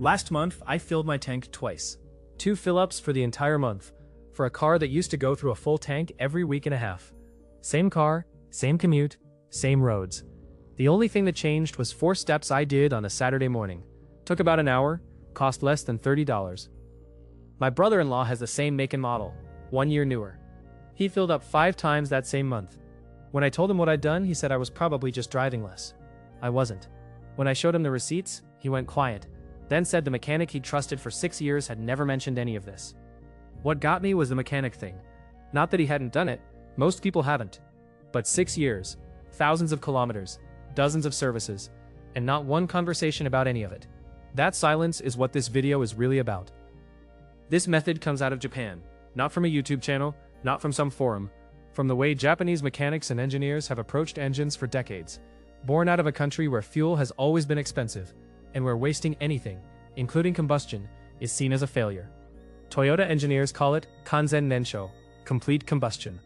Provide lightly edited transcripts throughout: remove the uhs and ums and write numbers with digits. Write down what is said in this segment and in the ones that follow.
Last month, I filled my tank twice. 2 fill-ups for the entire month, for a car that used to go through a full tank every week and a half. Same car, same commute, same roads. The only thing that changed was 4 steps I did on a Saturday morning. Took about an hour, cost less than $30. My brother-in-law has the same make and model, 1 year newer. He filled up 5 times that same month. When I told him what I'd done, he said I was probably just driving less. I wasn't. When I showed him the receipts, he went quiet, then said the mechanic he'd trusted for 6 years had never mentioned any of this. What got me was the mechanic thing. Not that he hadn't done it, most people haven't. But 6 years, thousands of kilometers, dozens of services, and not one conversation about any of it. That silence is what this video is really about. This method comes out of Japan, not from a YouTube channel, not from some forum, from the way Japanese mechanics and engineers have approached engines for decades, born out of a country where fuel has always been expensive, and where wasting anything, including combustion, is seen as a failure. Toyota engineers call it kanzen nensho, complete combustion.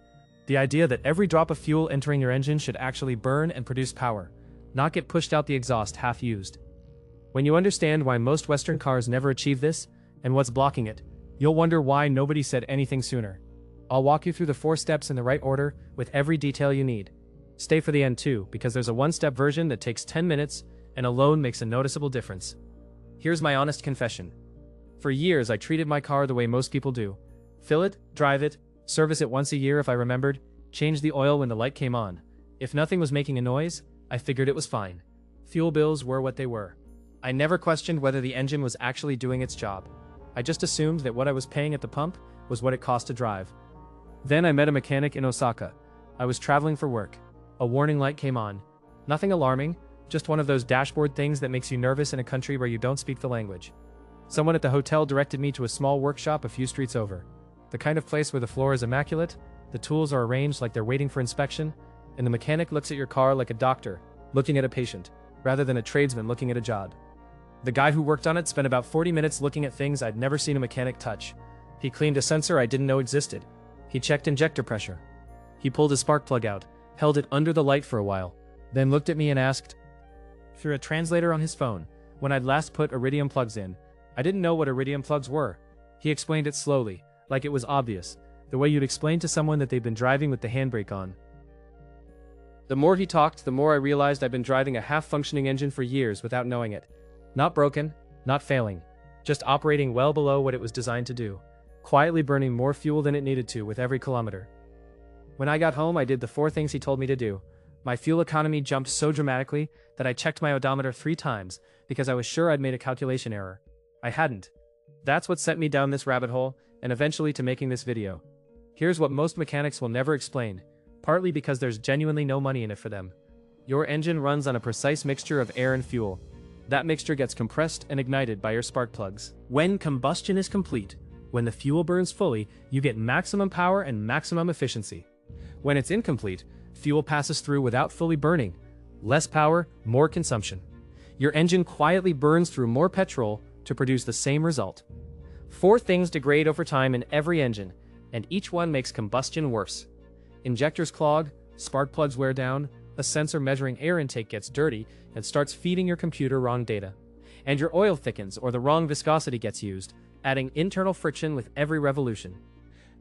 The idea that every drop of fuel entering your engine should actually burn and produce power, not get pushed out the exhaust half-used. When you understand why most Western cars never achieve this, and what's blocking it, you'll wonder why nobody said anything sooner. I'll walk you through the 4 steps in the right order with every detail you need. Stay for the end too, because there's a 1-step version that takes 10 minutes and alone makes a noticeable difference. Here's my honest confession. For years I treated my car the way most people do. Fill it, drive it, service it once a year if I remembered, change the oil when the light came on. If nothing was making a noise, I figured it was fine. Fuel bills were what they were. I never questioned whether the engine was actually doing its job. I just assumed that what I was paying at the pump was what it cost to drive. Then I met a mechanic in Osaka. I was traveling for work. A warning light came on. Nothing alarming, just one of those dashboard things that makes you nervous in a country where you don't speak the language. Someone at the hotel directed me to a small workshop a few streets over. The kind of place where the floor is immaculate, the tools are arranged like they're waiting for inspection, and the mechanic looks at your car like a doctor looking at a patient, rather than a tradesman looking at a job. The guy who worked on it spent about 40 minutes looking at things I'd never seen a mechanic touch. He cleaned a sensor I didn't know existed. He checked injector pressure. He pulled a spark plug out, held it under the light for a while, then looked at me and asked, through a translator on his phone, when I'd last put iridium plugs in. I didn't know what iridium plugs were. He explained it slowly, like it was obvious, the way you'd explain to someone that they've been driving with the handbrake on. The more he talked, the more I realized I'd been driving a half-functioning engine for years without knowing it. Not broken, not failing, just operating well below what it was designed to do, quietly burning more fuel than it needed to with every kilometer. When I got home, I did the 4 things he told me to do. My fuel economy jumped so dramatically that I checked my odometer 3 times because I was sure I'd made a calculation error. I hadn't. That's what sent me down this rabbit hole, and eventually to making this video. Here's what most mechanics will never explain, partly because there's genuinely no money in it for them. Your engine runs on a precise mixture of air and fuel. That mixture gets compressed and ignited by your spark plugs. When combustion is complete, when the fuel burns fully, you get maximum power and maximum efficiency. When it's incomplete, fuel passes through without fully burning. Less power, more consumption. Your engine quietly burns through more petrol to produce the same result. 4 things degrade over time in every engine, and each one makes combustion worse. Injectors clog, spark plugs wear down, a sensor measuring air intake gets dirty and starts feeding your computer wrong data. And your oil thickens or the wrong viscosity gets used, adding internal friction with every revolution.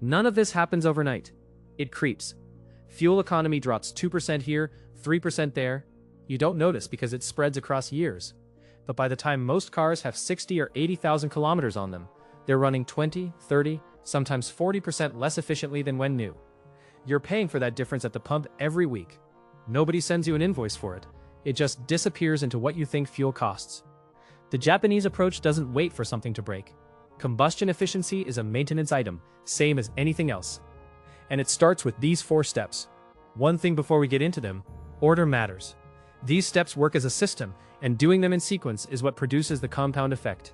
None of this happens overnight. It creeps. Fuel economy drops 2% here, 3% there. You don't notice because it spreads across years. But by the time most cars have 60 or 80,000 kilometers on them, they're running 20, 30, sometimes 40% less efficiently than when new. You're paying for that difference at the pump every week. Nobody sends you an invoice for it. It just disappears into what you think fuel costs. The Japanese approach doesn't wait for something to break. Combustion efficiency is a maintenance item, same as anything else. And it starts with these 4 steps. One thing before we get into them, order matters. These steps work as a system, and doing them in sequence is what produces the compound effect.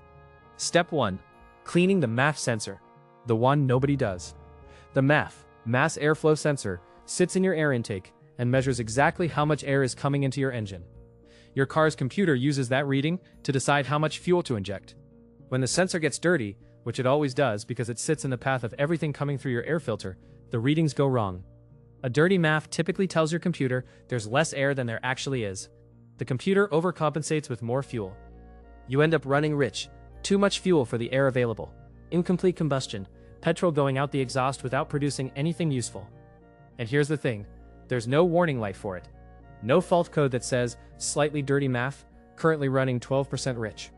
Step 1. Cleaning the MAF sensor. The one nobody does. The MAF, mass airflow sensor, sits in your air intake and measures exactly how much air is coming into your engine. Your car's computer uses that reading to decide how much fuel to inject. When the sensor gets dirty, which it always does because it sits in the path of everything coming through your air filter, the readings go wrong. A dirty MAF typically tells your computer there's less air than there actually is. The computer overcompensates with more fuel. You end up running rich, Too much fuel for the air available. Incomplete combustion. Petrol going out the exhaust without producing anything useful. And here's the thing. There's no warning light for it. No fault code that says, slightly dirty math, currently running 12% rich.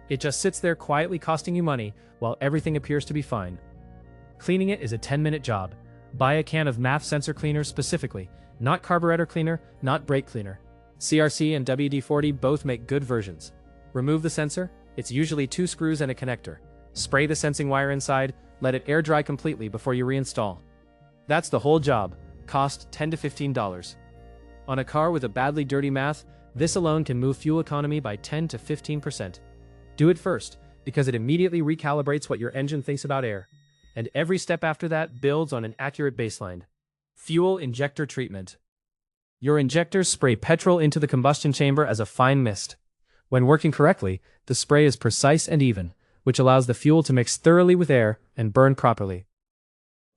It just sits there quietly costing you money while everything appears to be fine. Cleaning it is a 10-minute job. Buy a can of MAF sensor cleaner specifically, not carburetor cleaner, not brake cleaner. CRC and WD-40 both make good versions. Remove the sensor. It's usually 2 screws and a connector. Spray the sensing wire inside, let it air dry completely before you reinstall. That's the whole job. Cost $10 to $15. On a car with a badly dirty math, this alone can move fuel economy by 10 to 15%. Do it first, because it immediately recalibrates what your engine thinks about air. And every step after that builds on an accurate baseline. Fuel injector treatment. Your injectors spray petrol into the combustion chamber as a fine mist. When working correctly, the spray is precise and even, which allows the fuel to mix thoroughly with air and burn properly.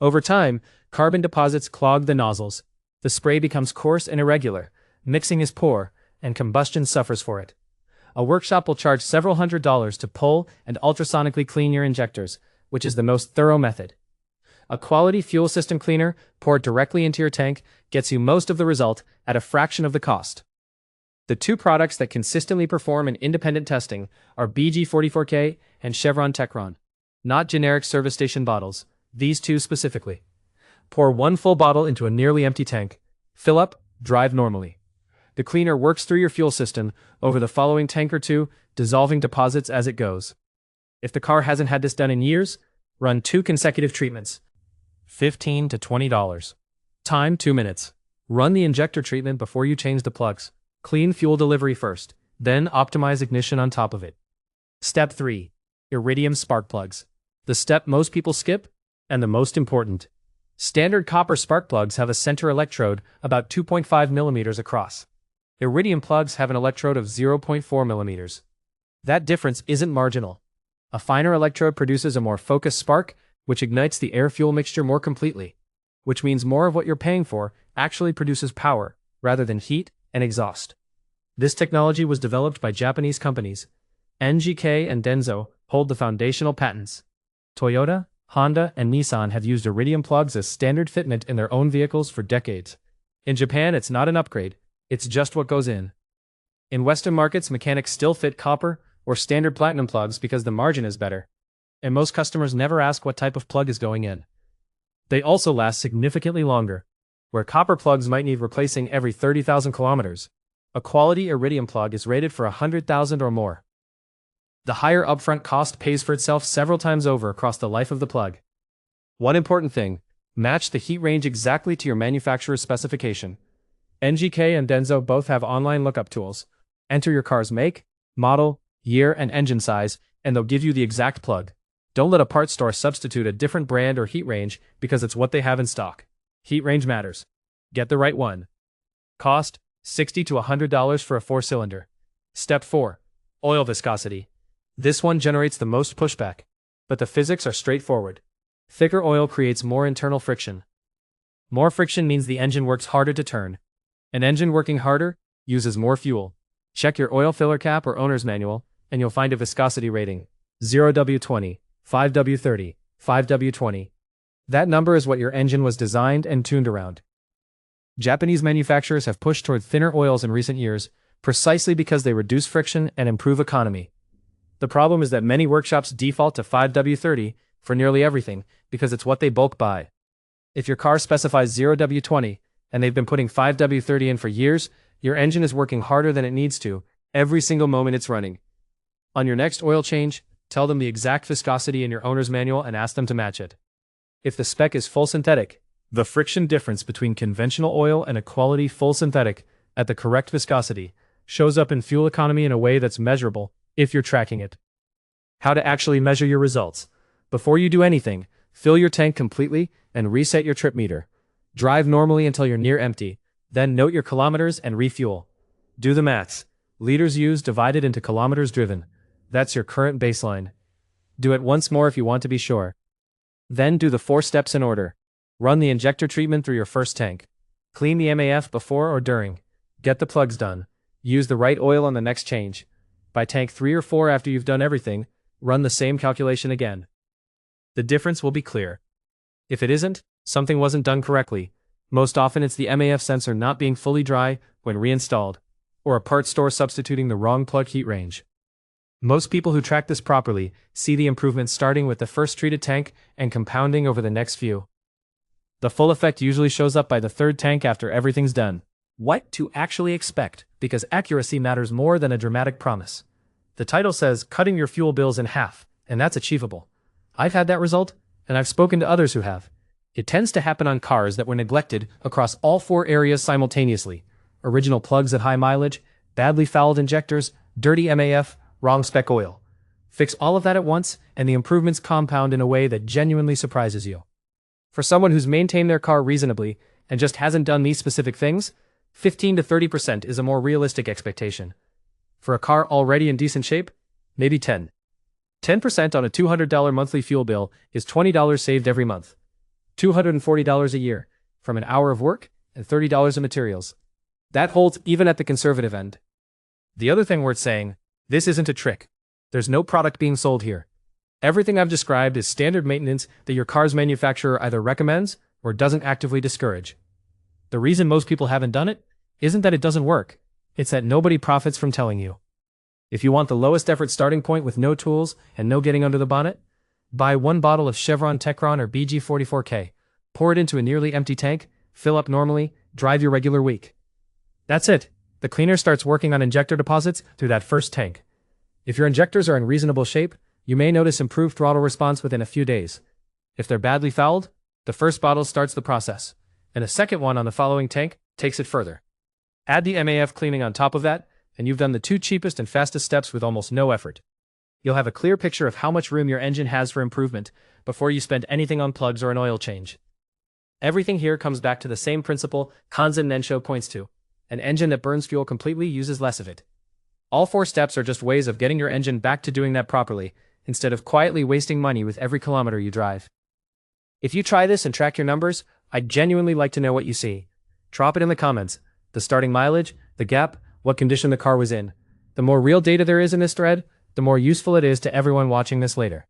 Over time, carbon deposits clog the nozzles. The spray becomes coarse and irregular, mixing is poor, and combustion suffers for it. A workshop will charge several $100s to pull and ultrasonically clean your injectors, which is the most thorough method. A quality fuel system cleaner poured directly into your tank gets you most of the result at a fraction of the cost. The 2 products that consistently perform in independent testing are BG44K and Chevron Techron. Not generic service station bottles, these 2 specifically. Pour 1 full bottle into a nearly empty tank. Fill up, drive normally. The cleaner works through your fuel system over the following tank or 2, dissolving deposits as it goes. If the car hasn't had this done in years, run 2 consecutive treatments. $15 to $20. Time 2 minutes. Run the injector treatment before you change the plugs. Clean fuel delivery first, then optimize ignition on top of it. Step 3. Iridium spark plugs. The step most people skip, and the most important. Standard copper spark plugs have a center electrode about 2.5 millimeters across. Iridium plugs have an electrode of 0.4 millimeters. That difference isn't marginal. A finer electrode produces a more focused spark, which ignites the air-fuel mixture more completely, which means more of what you're paying for actually produces power, rather than heat and exhaust. This technology was developed by Japanese companies. NGK and Denso hold the foundational patents. Toyota, Honda, and Nissan have used iridium plugs as standard fitment in their own vehicles for decades. In Japan, it's not an upgrade, it's just what goes in. In Western markets, mechanics still fit copper or standard platinum plugs because the margin is better. And most customers never ask what type of plug is going in. They also last significantly longer. Where copper plugs might need replacing every 30,000 kilometers, a quality iridium plug is rated for 100,000 or more. The higher upfront cost pays for itself several times over across the life of the plug. One important thing, match the heat range exactly to your manufacturer's specification. NGK and Denso both have online lookup tools. Enter your car's make, model, year, and engine size, and they'll give you the exact plug. Don't let a parts store substitute a different brand or heat range because it's what they have in stock. Heat range matters. Get the right one. Cost, $60 to $100 for a 4-cylinder. Step 4. Oil viscosity. This one generates the most pushback, but the physics are straightforward. Thicker oil creates more internal friction. More friction means the engine works harder to turn. An engine working harder uses more fuel. Check your oil filler cap or owner's manual, and you'll find a viscosity rating. 0W20, 5W30, 5W20. That number is what your engine was designed and tuned around. Japanese manufacturers have pushed toward thinner oils in recent years, precisely because they reduce friction and improve economy. The problem is that many workshops default to 5W30 for nearly everything because it's what they bulk buy. If your car specifies 0W20 and they've been putting 5W30 in for years, your engine is working harder than it needs to every single moment it's running. On your next oil change, tell them the exact viscosity in your owner's manual and ask them to match it. If the spec is full synthetic, the friction difference between conventional oil and a quality full synthetic at the correct viscosity shows up in fuel economy in a way that's measurable if you're tracking it. How to actually measure your results. Before you do anything, fill your tank completely and reset your trip meter. Drive normally until you're near empty, then note your kilometers and refuel. Do the maths. Liters used divided into kilometers driven. That's your current baseline. Do it once more if you want to be sure. Then do the 4 steps in order. Run the injector treatment through your first tank. Clean the MAF before or during. Get the plugs done. Use the right oil on the next change. By tank 3 or 4 after you've done everything, Run the same calculation again. The difference will be clear. If it isn't, something wasn't done correctly. Most often it's the MAF sensor not being fully dry when reinstalled, or a parts store substituting the wrong plug heat range. Most people who track this properly see the improvements starting with the first treated tank and compounding over the next few. The full effect usually shows up by the third tank after everything's done. What to actually expect, because accuracy matters more than a dramatic promise. The title says cutting your fuel bills in half, and that's achievable. I've had that result, and I've spoken to others who have. It tends to happen on cars that were neglected across all 4 areas simultaneously: original plugs at high mileage, badly fouled injectors, dirty MAF, wrong spec oil. Fix all of that at once, and the improvements compound in a way that genuinely surprises you. For someone who's maintained their car reasonably and just hasn't done these specific things, 15 to 30% is a more realistic expectation. For a car already in decent shape, maybe 10. 10% on a $200 monthly fuel bill is $20 saved every month. $240 a year, from an hour of work and $30 in materials. That holds even at the conservative end. The other thing worth saying, this isn't a trick. There's no product being sold here. Everything I've described is standard maintenance that your car's manufacturer either recommends or doesn't actively discourage. The reason most people haven't done it isn't that it doesn't work, it's that nobody profits from telling you. If you want the lowest effort starting point with no tools and no getting under the bonnet, buy 1 bottle of Chevron Techron or BG44K, pour it into a nearly empty tank, fill up normally, drive your regular week. That's it. The cleaner starts working on injector deposits through that first tank. If your injectors are in reasonable shape, you may notice improved throttle response within a few days. If they're badly fouled, the first bottle starts the process, and a second one on the following tank takes it further. Add the MAF cleaning on top of that, and you've done the 2 cheapest and fastest steps with almost no effort. You'll have a clear picture of how much room your engine has for improvement before you spend anything on plugs or an oil change. Everything here comes back to the same principle Kanzen Nensho points to. An engine that burns fuel completely uses less of it. All 4 steps are just ways of getting your engine back to doing that properly, instead of quietly wasting money with every kilometer you drive. If you try this and track your numbers, I'd genuinely like to know what you see. Drop it in the comments. The starting mileage, the gap, what condition the car was in. The more real data there is in this thread, the more useful it is to everyone watching this later.